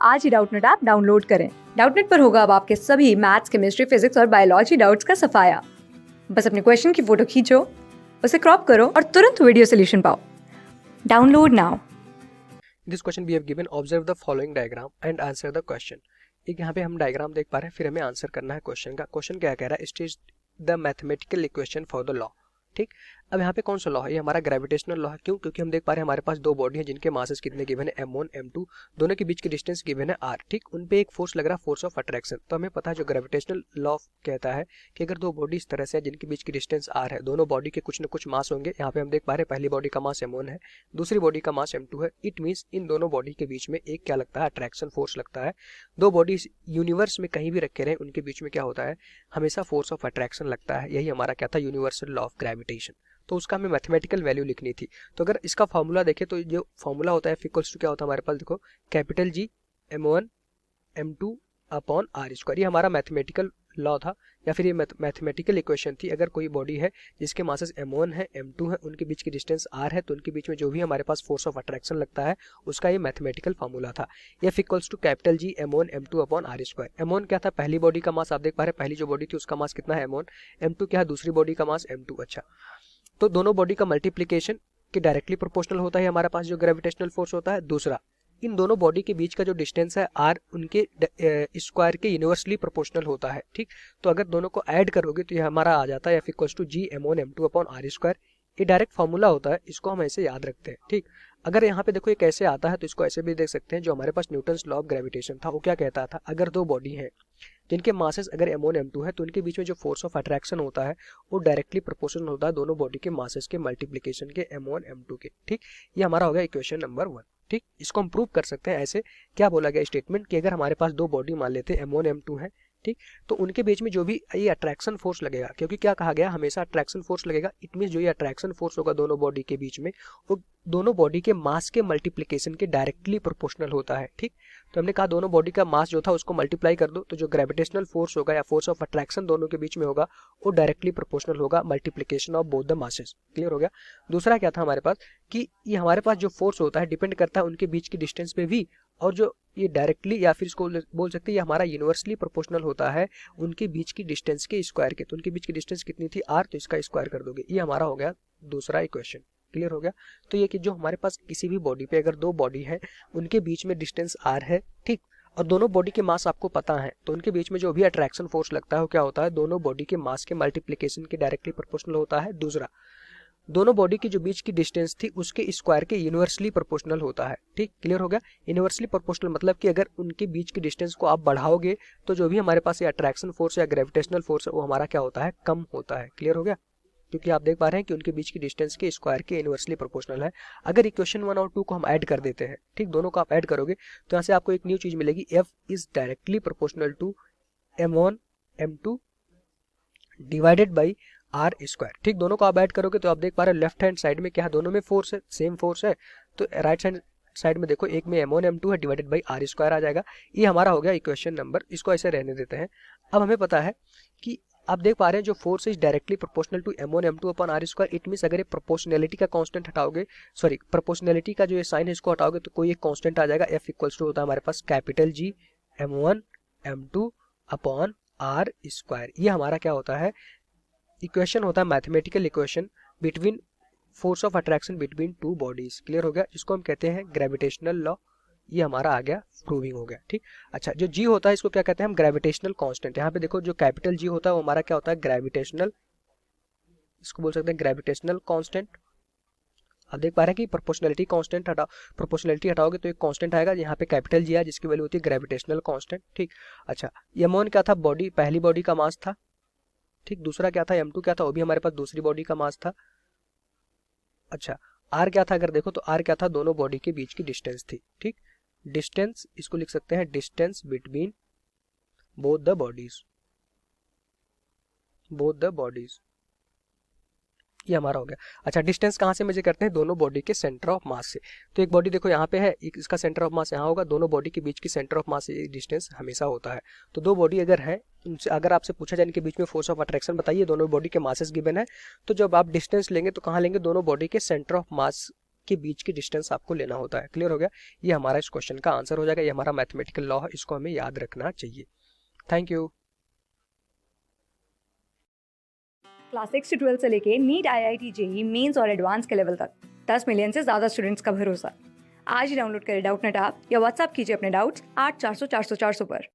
आज ही Doubtnut app download करें। Doubtnut पर होगा अब आपके सभी मैथ्स, केमिस्ट्री, फिजिक्स और बायोलॉजी डाउट्स का सफाया। बस अपने क्वेश्चन की फोटो खींचो, उसे क्रॉप करो और तुरंत वीडियो सोल्यूशन पाओ। Download now. This question we have given observe the following diagram and answer the question. एक यहाँ पे हम डायग्राम देख पा रहे हैं, फिर हमें आंसर करना है क्वेश्चन का। क्वेश्चन क्या कह रहा है, state the mathematical equation for the law. ठीक, अब यहाँ पे कौन सा लॉ है? ये हमारा ग्रेविटेशनल लॉ है। क्यों? क्योंकि हम देख पा रहे हैं हमारे पास दो बॉडी है जिनके मासेस कितने गिवन है, m1 m2, दोनों के बीच की डिस्टेंस गिवन है r। ठीक, उन पे एक फोर्स लग रहा है, फोर्स ऑफ अट्रैक्शन। तो हमें पता है जो ग्रेविटेशनल लॉ कहता है कि अगर दो बॉडी इस तरह से है जिनके बीच की डिस्टेंस r है, दोनों बॉडी के कुछ न कुछ मास होंगे। यहाँ पे हम देख पा रहे हैं पहली बॉडी का मास m1 है, दूसरी बॉडी का मास m2 है। इट मीन्स इन दोनों बॉडी के बीच में एक क्या लगता है, अट्रैक्शन फोर्स लगता है। दो बॉडी यूनिवर्स में कहीं भी रखे रहे उनके बीच में क्या होता है, हमेशा फोर्स ऑफ अट्रैक्शन लगता है। यही हमारा क्या था, यूनिवर्सल लॉ ऑफ ग्रेविटेशन। तो उसका हमें मैथमेटिकल वैल्यू लिखनी थी। तो अगर इसका फॉर्मूला देखें तो जो फॉर्मूला होता है इक्वल्स टू क्या होता है हमारे पास, देखो capital G m1 m2 upon r square. ये हमारा मैथमेटिकल लॉ था या फिर ये मैथमेटिकल इक्वेशन थी। अगर कोई बॉडी है जिसके मासेस m1 है m2 है, उनके बीच की डिस्टेंस r है, तो उनके बीच में जो भी हमारे पास फोर्स ऑफ अट्रैक्शन लगता है उसका ये मैथमेटिकल फॉर्मूला था। F equals to capital G m1 m2 upon r square. m1 क्या था, पहली बॉडी का मास। आप देख पा रहे हैं पहली जो बॉडी थी उसका मास कितना है m1, m2 क्या है, दूसरी बॉडी का मास m2। अच्छा, तो दोनों बॉडी का मल्टीप्लिकेशन के डायरेक्टली प्रोपोर्शनल होता है हमारे पास जो ग्रेविटेशनल फोर्स होता है। दूसरा, इन दोनों बॉडी के बीच का जो डिस्टेंस है r, उनके स्क्वायर के यूनिवर्सली प्रोपोर्शनल होता है। ठीक, तो अगर दोनों को ऐड करोगे तो ये हमारा आ जाता है F equals to G m1 m2 upon r square. ये डायरेक्ट फॉर्मूला होता है, इसको हम ऐसे याद रखते हैं। ठीक, अगर यहाँ पे देखो ये कैसे आता है तो इसको ऐसे भी देख सकते हैं। जो हमारे पास न्यूटन्स लॉ ऑफ ग्रेविटेशन था वो क्या कहता था, अगर दो बॉडी है जिनके मासेस अगर m1 m2 है तो उनके बीच में जो फोर्स ऑफ अट्रैक्शन होता है वो डायरेक्टली प्रोपोर्शनल होता है दोनों बॉडी के मासेस के मल्टीप्लिकेशन के m1 m2 के। ठीक, ये हमारा हो गया इक्वेशन नंबर 1। ठीक, इसको हम प्रूव कर सकते हैं ऐसे। क्या बोला गया स्टेटमेंट कि अगर हमारे पास दो बॉडी मान लेते हैं m1 m2 है, ठीक, तो उनके बीच में जो भी ये अट्रैक्शन फोर्स लगेगा, क्योंकि क्या कहा गया हमेशा अट्रैक्शन फोर्स लगेगा, इट मीन जो ये अट्रैक्शन फोर्स होगा दोनों बॉडी के बीच में वो दोनों बॉडी के मास के मल्टीप्लिकेशन के डायरेक्टली प्रोपोर्शनल होता है। ठीक, तो हमने कहा दोनों बॉडी का मास जो था उसको मल्टीप्लाई कर दो तो जो ग्रेविटेशनल फोर्स होगा या फोर्स ऑफ अट्रैक्शन दोनों के बीच में होगा वो डायरेक्टली प्रोपोर्शनल होगा multiplication of both the masses. Clear हो गया। दूसरा क्या था हमारे पास कि ये हमारे पास जो फोर्स होता है डिपेंड करता है उनके बीच की डिस्टेंस पे भी, और जो ये डायरेक्टली या फिर इसको बोल सकते हैं ये हमारा यूनिवर्सली प्रोपोर्शनल होता है उनके बीच की डिस्टेंस के स्क्वायर के। तो उनके बीच की डिस्टेंस कितनी थी r, तो इसका स्क्वायर कर दोगे। ये हमारा हो गया दूसरा इक्वेशन। क्लियर हो गया। तो ये कि जो हमारे पास किसी भी बॉडी पे अगर दो बॉडी है उनके बीच में डिस्टेंस r है, ठीक, और दोनों बॉडी के मास आपको पता है, तो उनके बीच में जो भी अट्रैक्शन फोर्स लगता है वो क्या होता है, दोनों बॉडी के मास के मल्टीप्लिकेशन के डायरेक्टली प्रोपोर्शनल होता है। दूसरा, दोनों बॉडी की जो बीच की डिस्टेंस थी उसके स्क्वायर के यूनिवर्सली प्रोपोर्शनल होता है। ठीक, क्लियर हो गया। यूनिवर्सली प्रोपोर्शनल मतलब कि अगर उनके बीच की डिस्टेंस को आप बढ़ाओगे तो जो भी हमारे पास ये अट्रैक्शन फोर्स या ग्रेविटेशनल फोर्स है वो हमारा क्या होता है, कम होता है। क्लियर हो गया, क्योंकि आप देख पा रहे हैं कि उनके बीच की डिस्टेंस के स्क्वायर के इनवर्सली प्रोपोर्शनल है। अगर इक्वेशन 1 और 2 को हम ऐड कर देते हैं, ठीक, दोनों को आप ऐड करोगे तो यहाँ से आपको एक न्यू चीज मिलेगी, F is directly proportional to m1 m2 divided by r square. ठीक, दोनों को आप ऐड करोगे तो आप देख पा रहे हैं लेफ्ट हैंड साइड में क्या है, दोनों में फोर्स है, सेम फोर्स है। तो राइट हैंड साइड में देखो एक में m1 m2 है डिवाइडेड बाई r स्क्वायर आ जाएगा। ये हमारा हो गया इक्वेशन नंबर, इसको ऐसे रहने देते हैं। अब हमें पता है कि आप देख पा रहे हैं जो force is directly proportional to m1 m2 upon r square. It means अगर ये प्रोपोर्शनैलिटी का कांस्टेंट हटाओगे, सॉरी प्रोपोर्शनैलिटी का जो ये साइन है इसको हटाओगे तो कोई एक कांस्टेंट आ जाएगा। F इक्वल्स टू होता है हमारे पास capital G m1 m2 upon r square. ये हमारा क्या होता है, इक्वेशन होता है mathematical equation between force of attraction between two bodies. Clear हो गया, जिसको हम कहते हैं ग्रेविटेशनल लॉ। ये हमारा आ गया, प्रूविंग हो गया। ठीक, अच्छा, जो G होता है इसको क्या कहते हैं हम, ग्रेविटेशनल कांस्टेंट। यहाँ पे देखो जो कैपिटल G होता है वो हमारा क्या होता है, ग्रेविटेशनल, इसको बोल सकते हैं ग्रेविटेशनल कांस्टेंट। आप देख पा रहे हैं कि प्रोपोर्शनैलिटी कांस्टेंट प्रोपोर्शनैलिटी हटाओगे तो एक कांस्टेंट आएगा, यहाँ पे कैपिटल G है जिसकी वैल्यू होती है ग्रेविटेशनल कांस्टेंट। ठीक, अच्छा, m1 क्या था, बॉडी, पहली बॉडी का मास था। ठीक, दूसरा क्या था, m2 क्या था, वो भी हमारे पास दूसरी बॉडी का मास था। अच्छा, r क्या था, अगर देखो तो r क्या था, दोनों बॉडी के बीच की डिस्टेंस थी। ठीक, डिस्टेंस इसको लिख सकते हैं distance between both the bodies, both the bodies, ये हमारा हो गया। अच्छा, डिस्टेंस कहाँ से मेजर करते हैं, दोनों बॉडी के सेंटर ऑफ मास से। तो एक बॉडी देखो यहाँ पे है, एक इसका सेंटर ऑफ मास यहाँ होगा, दोनों बॉडी के बीच की सेंटर ऑफ मास से डिस्टेंस हमेशा होता है। तो दो बॉडी अगर है, उनसे अगर आपसे पूछा जाए इनके बीच में फोर्स ऑफ अट्रैक्शन बताइए, दोनों बॉडी के मासेस गिवन है, तो जब आप डिस्टेंस लेंगे तो कहाँ लेंगे, दोनों बॉडी के सेंटर ऑफ मास के बीच की डिस्टेंस आपको लेना होता है। क्लियर हो गया? ये हमारा इस क्वेश्चन का आंसर हो जाएगा। ये हमारा मैथमेटिकल लॉ है, इसको हमें याद रखना चाहिए। Thank you. क्लास 6 से 12 से लेके नीट, IIT, JEE मेंस और एडवांस के लेवल तक 10 मिलियन से ज़्यादा स्टूडेंट्स का भरोसा। आज ही डाउनलोड करें डाउटनेट ऐप या व्हाट्सएप कीजिए अपने डाउट्स 8400 400 400 पर।